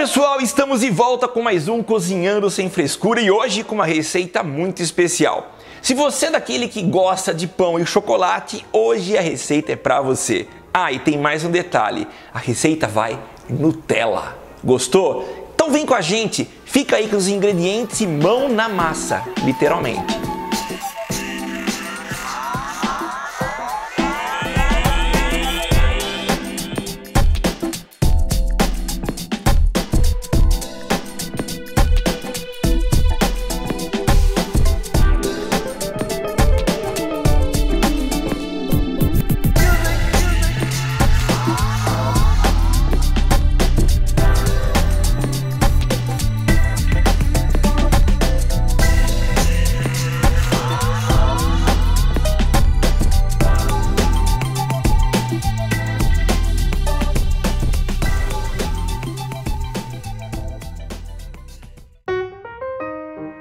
pessoal, estamos de volta com mais um Cozinhando Sem Frescura e hoje com uma receita muito especial. Se você é daquele que gosta de pão e chocolate, hoje a receita é pra você. Ah, e tem mais um detalhe, a receita vai Nutella. Gostou? Então vem com a gente, fica aí com os ingredientes e mão na massa, literalmente.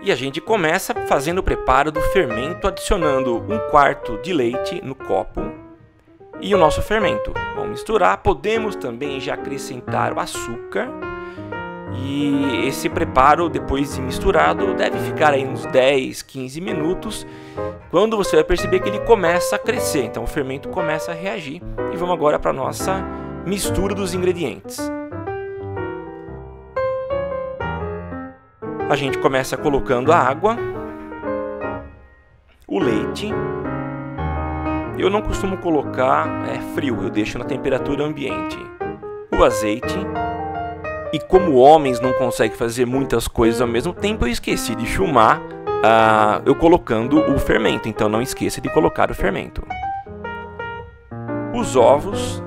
E a gente começa fazendo o preparo do fermento, adicionando 1/4 de leite no copo e o nosso fermento. Vamos misturar, podemos também já acrescentar o açúcar. E esse preparo, depois de misturado, deve ficar aí uns 10, 15 minutos, quando você vai perceber que ele começa a crescer. Então o fermento começa a reagir. E vamos agora para a nossa mistura dos ingredientes. A gente começa colocando a água, o leite. Eu não costumo colocar frio, eu deixo na temperatura ambiente. O azeite. E como homens não conseguem fazer muitas coisas ao mesmo tempo, eu esqueci de filmar eu colocando o fermento. Então não esqueça de colocar o fermento. Os ovos.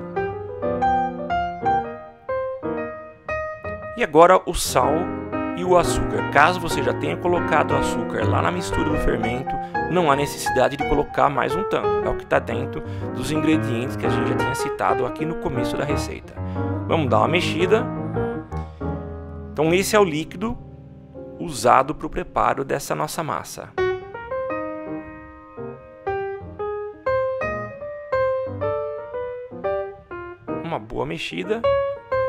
E agora o sal e o açúcar. Caso você já tenha colocado o açúcar lá na mistura do fermento, não há necessidade de colocar mais um tanto. É o que está dentro dos ingredientes que a gente já tinha citado aqui no começo da receita. Vamos dar uma mexida. Então esse é o líquido usado para o preparo dessa nossa massa. Uma boa mexida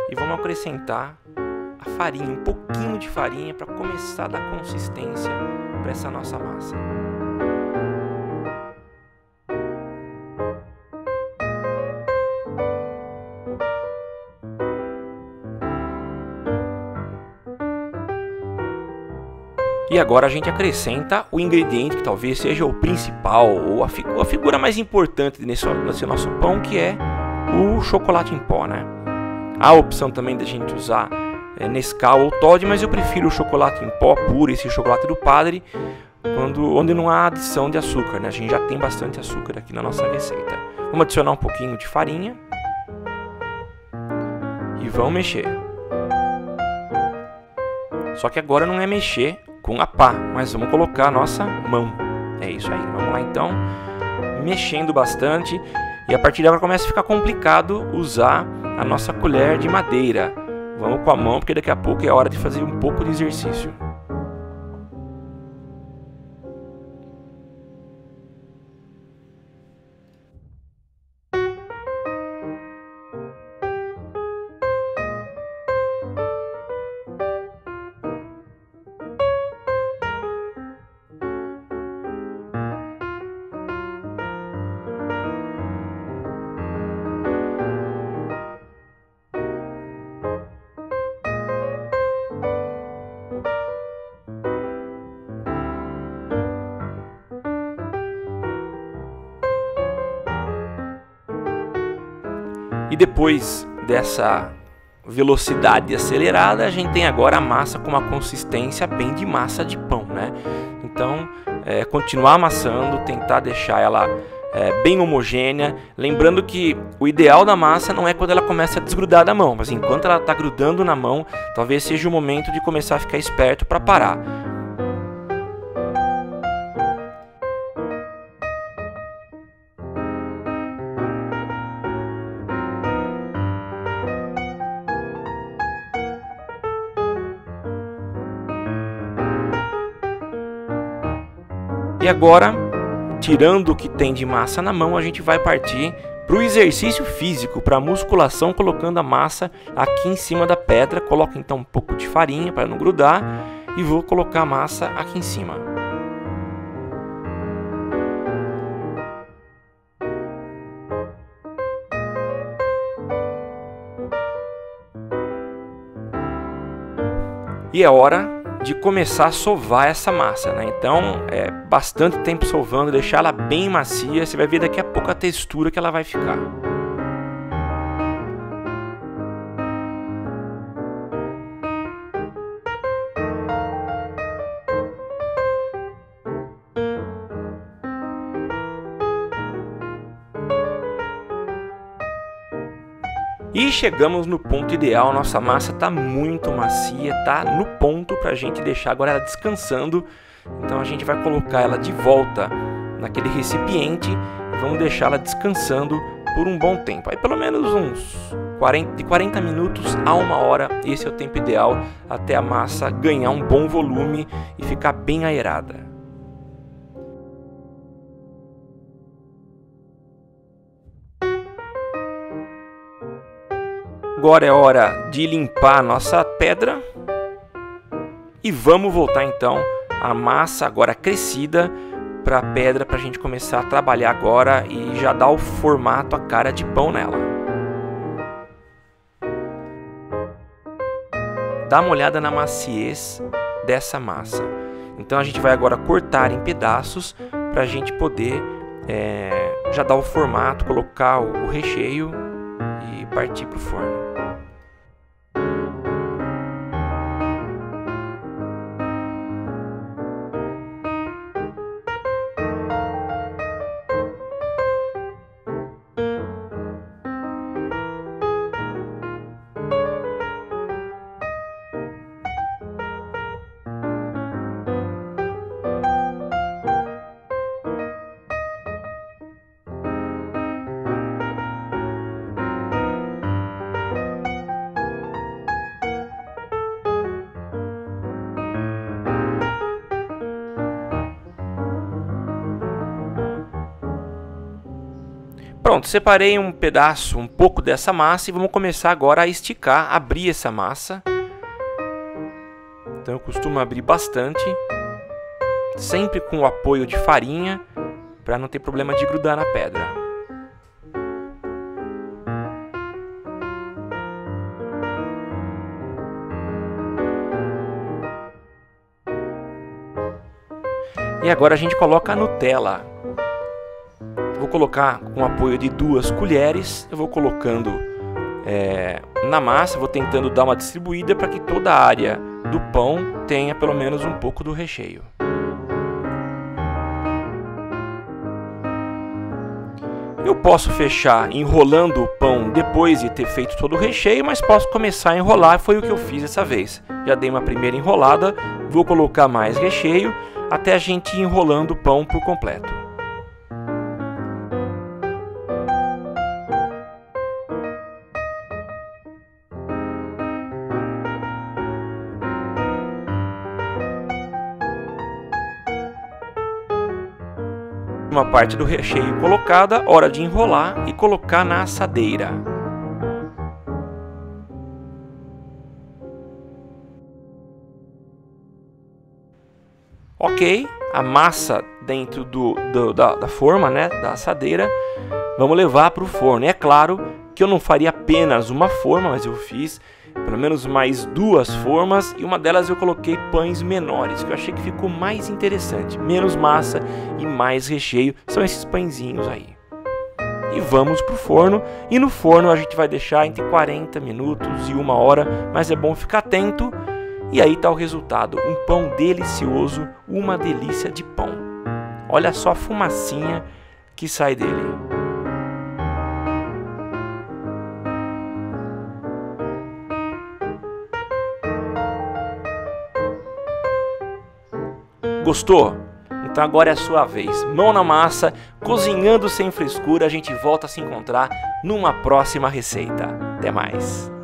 e vamos acrescentar farinha, um pouquinho de farinha para começar a dar consistência para essa nossa massa. E agora a gente acrescenta o ingrediente que talvez seja o principal ou a figura mais importante nesse nosso pão, que é o chocolate em pó, né? Há a opção também da gente usar Nescau ou Toddy, mas eu prefiro o chocolate em pó puro, esse chocolate do Padre, onde não há adição de açúcar, né? A gente já tem bastante açúcar aqui na nossa receita. Vamos adicionar um pouquinho de farinha e vamos mexer. Só que agora não é mexer com a pá, mas vamos colocar a nossa mão. É isso aí, vamos lá então, mexendo bastante. E a partir de agora começa a ficar complicado usar a nossa colher de madeira. Vamos com a mão, porque daqui a pouco é hora de fazer um pouco de exercício. E depois dessa velocidade acelerada, a gente tem agora a massa com uma consistência bem de massa de pão, né? Então, continuar amassando, tentar deixar ela bem homogênea. Lembrando que o ideal da massa não é quando ela começa a desgrudar da mão, mas enquanto ela está grudando na mão, talvez seja o momento de começar a ficar esperto para parar. E agora, tirando o que tem de massa na mão, a gente vai partir Para o exercício físico, para a musculação, colocando a massa aqui em cima da pedra, coloco então um pouco de farinha para não grudar e vou colocar a massa aqui em cima. E é hora de começar a sovar essa massa, né? Então, é bastante tempo sovando, deixar ela bem macia. Você vai ver daqui a pouco a textura que ela vai ficar. E chegamos no ponto ideal, nossa massa está muito macia, tá no ponto para a gente deixar agora ela descansando. Então a gente vai colocar ela de volta naquele recipiente e vamos deixar ela descansando por um bom tempo. Aí pelo menos de 40 minutos a 1 hora, esse é o tempo ideal até a massa ganhar um bom volume e ficar bem aerada. Agora é hora de limpar a nossa pedra e vamos voltar então a massa agora crescida para a pedra para a gente começar a trabalhar agora e já dar o formato, a cara de pão nela. Dá uma olhada na maciez dessa massa. Então a gente vai agora cortar em pedaços para a gente poder já dar o formato, colocar o recheio e partir para o forno. Pronto, separei um pedaço, um pouco dessa massa e vamos começar agora a esticar, abrir essa massa. Então eu costumo abrir bastante, sempre com o apoio de farinha, para não ter problema de grudar na pedra. E agora a gente coloca a Nutella. Vou colocar com o apoio de 2 colheres, eu vou colocando na massa, vou tentando dar uma distribuída para que toda a área do pão tenha pelo menos um pouco do recheio. Eu posso fechar enrolando o pão depois de ter feito todo o recheio, mas posso começar a enrolar, foi o que eu fiz dessa vez. Já dei uma primeira enrolada, vou colocar mais recheio até a gente ir enrolando o pão por completo. Uma parte do recheio colocada, hora de enrolar e colocar na assadeira. Ok, a massa dentro da forma, né, da assadeira, vamos levar para o forno. E é claro que eu não faria apenas uma forma, mas eu fiz pelo menos mais 2 formas e uma delas eu coloquei pães menores, que eu achei que ficou mais interessante, menos massa e mais recheio, são esses pãezinhos aí. E vamos pro forno, e no forno a gente vai deixar entre 40 minutos e 1 hora, mas é bom ficar atento. E aí tá o resultado, um pão delicioso, uma delícia de pão. Olha só a fumacinha que sai dele. Gostou? Então agora é a sua vez. Mão na massa, cozinhando sem frescura. A gente volta a se encontrar numa próxima receita. Até mais!